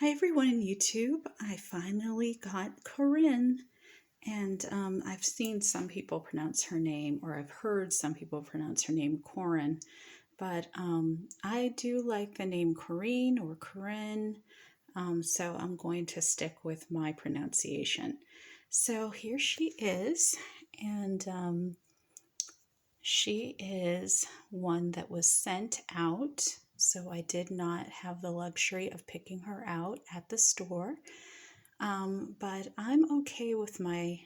Hi everyone in YouTube. I finally got Corrine, and I've seen some people pronounce her name, or I've heard some people pronounce her name Corrine, but I do like the name Corrine or Corrine, so I'm going to stick with my pronunciation. So here she is, and she is one that was sent out, so I did not have the luxury of picking her out at the store. But I'm okay with my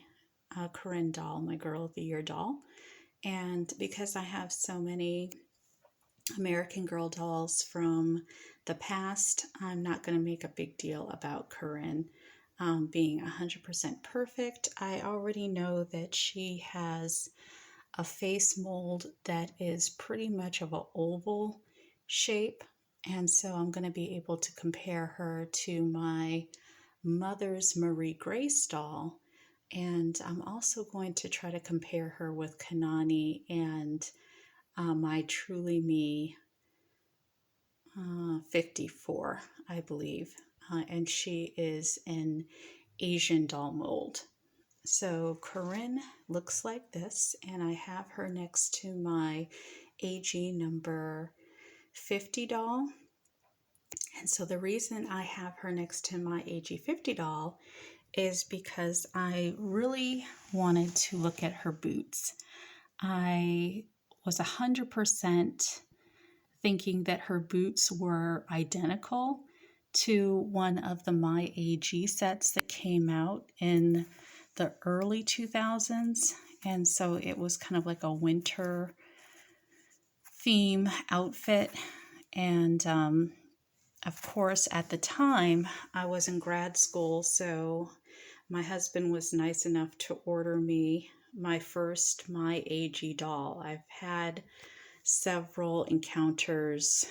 Corrine doll, my Girl of the Year doll. And because I have so many American Girl dolls from the past, I'm not going to make a big deal about Corrine being 100% perfect. I already know that she has a face mold that is pretty much of an oval shape. And so I'm going to be able to compare her to my mother's Marie Grace doll. And I'm also going to try to compare her with Kanani and my Truly Me 54, I believe. And she is an Asian doll mold. So Corrine looks like this, and I have her next to my AG number 50 doll. And so the reason I have her next to my AG 50 doll is because I really wanted to look at her boots. I was 100% thinking that her boots were identical to one of the MyAG sets that came out in the early 2000s. And so it was kind of like a winter theme outfit. And of course, at the time, I was in grad school, so my husband was nice enough to order me my first MyAG doll. I've had several encounters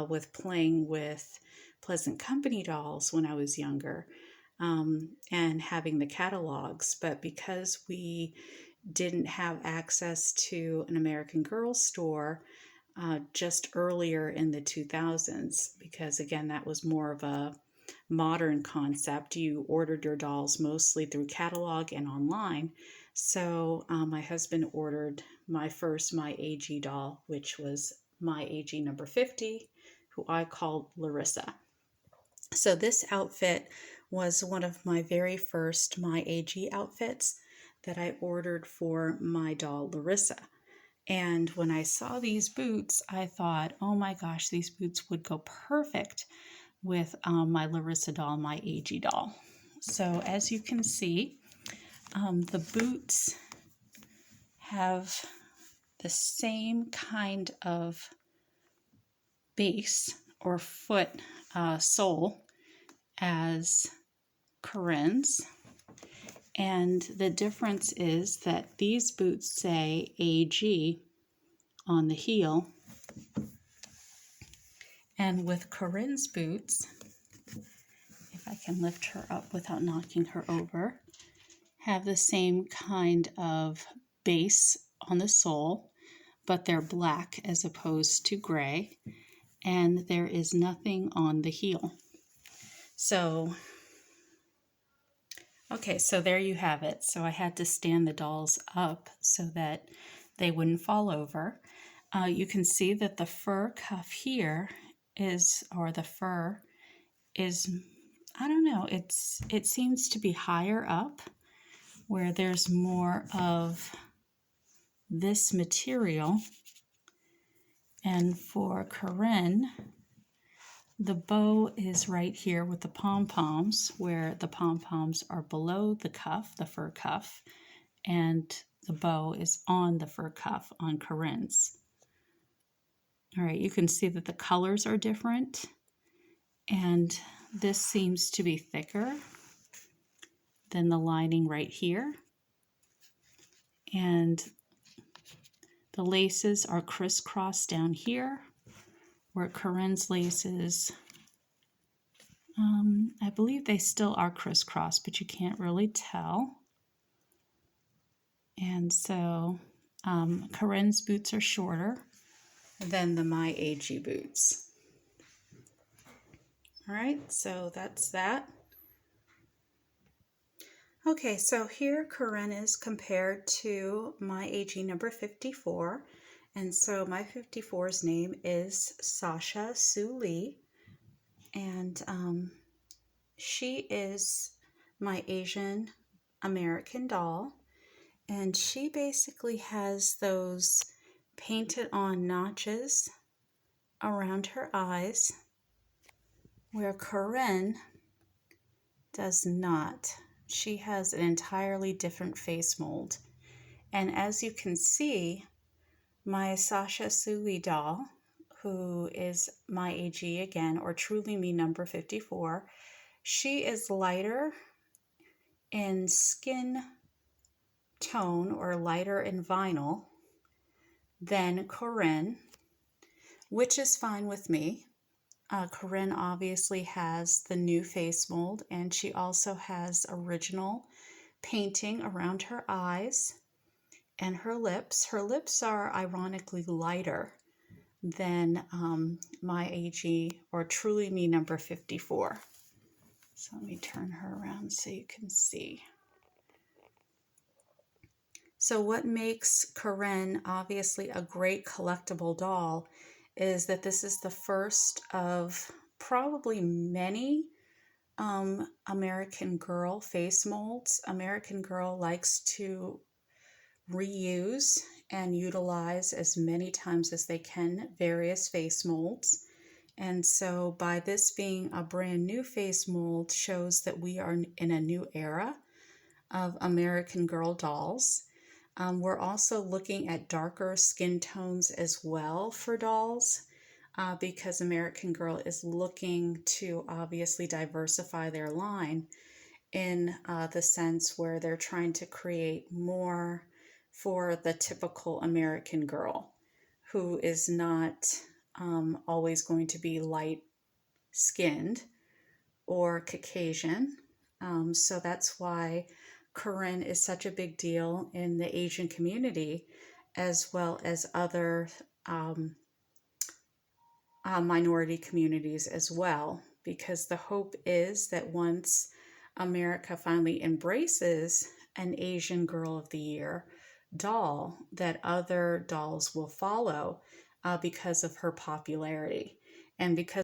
with playing with Pleasant Company dolls when I was younger, and having the catalogs, but because we didn't have access to an American Girl store just earlier in the 2000s, because again, that was more of a modern concept. You ordered your dolls mostly through catalog and online. So my husband ordered my first MyAG doll, which was MyAG number 50, who I called Larissa. So this outfit was one of my very first MyAG outfits that I ordered for my doll Larissa. And when I saw these boots, I thought, oh my gosh, these boots would go perfect with my Larissa doll, MyAG doll. So as you can see, the boots have the same kind of base or foot sole as Corrine's. And the difference is that these boots say AG on the heel. And with Corrine's boots, if I can lift her up without knocking her over, have the same kind of base on the sole, but they're black as opposed to gray, and there is nothing on the heel. So, okay, so there you have it. So I had to stand the dolls up so that they wouldn't fall over. You can see that the fur cuff here is, or the fur is, I don't know, it seems to be higher up where there's more of this material. And for Corrine, the bow is right here with the pom-poms, where the pom-poms are below the cuff, the fur cuff, and the bow is on the fur cuff on Corrine's. All right, you can see that the colors are different, and this seems to be thicker than the lining right here. And the laces are crisscrossed down here, where Corrine's laces, I believe they still are crisscrossed, but you can't really tell. And so Corrine's boots are shorter than the MyAG boots. All right, so that's that. Okay, so here Corrine is compared to MyAG number 54. And so my 54's name is Sasha Sue Lee. And she is my Asian American doll. And she basically has those painted on notches around her eyes, where Corrine does not. She has an entirely different face mold. And as you can see, my Sasha Suli doll, who is MyAG again, or Truly Me number 54, she is lighter in skin tone or lighter in vinyl than Corrine, which is fine with me. Corrine obviously has the new face mold, and she also has original painting around her eyes and her lips. Her lips are ironically lighter than MyAG or Truly Me number 54. So let me turn her around so you can see. So what makes Corrine obviously a great collectible doll is that this is the first of probably many American Girl face molds. American Girl likes to reuse and utilize as many times as they can various face molds. And so by this being a brand new face mold shows that we are in a new era of American Girl dolls. We're also looking at darker skin tones as well for dolls because American Girl is looking to obviously diversify their line in the sense where they're trying to create more for the typical American girl who is not always going to be light skinned or Caucasian. So that's why Corrine is such a big deal in the Asian community, as well as other minority communities as well, because the hope is that once America finally embraces an Asian Girl of the Year doll, that other dolls will follow because of her popularity and because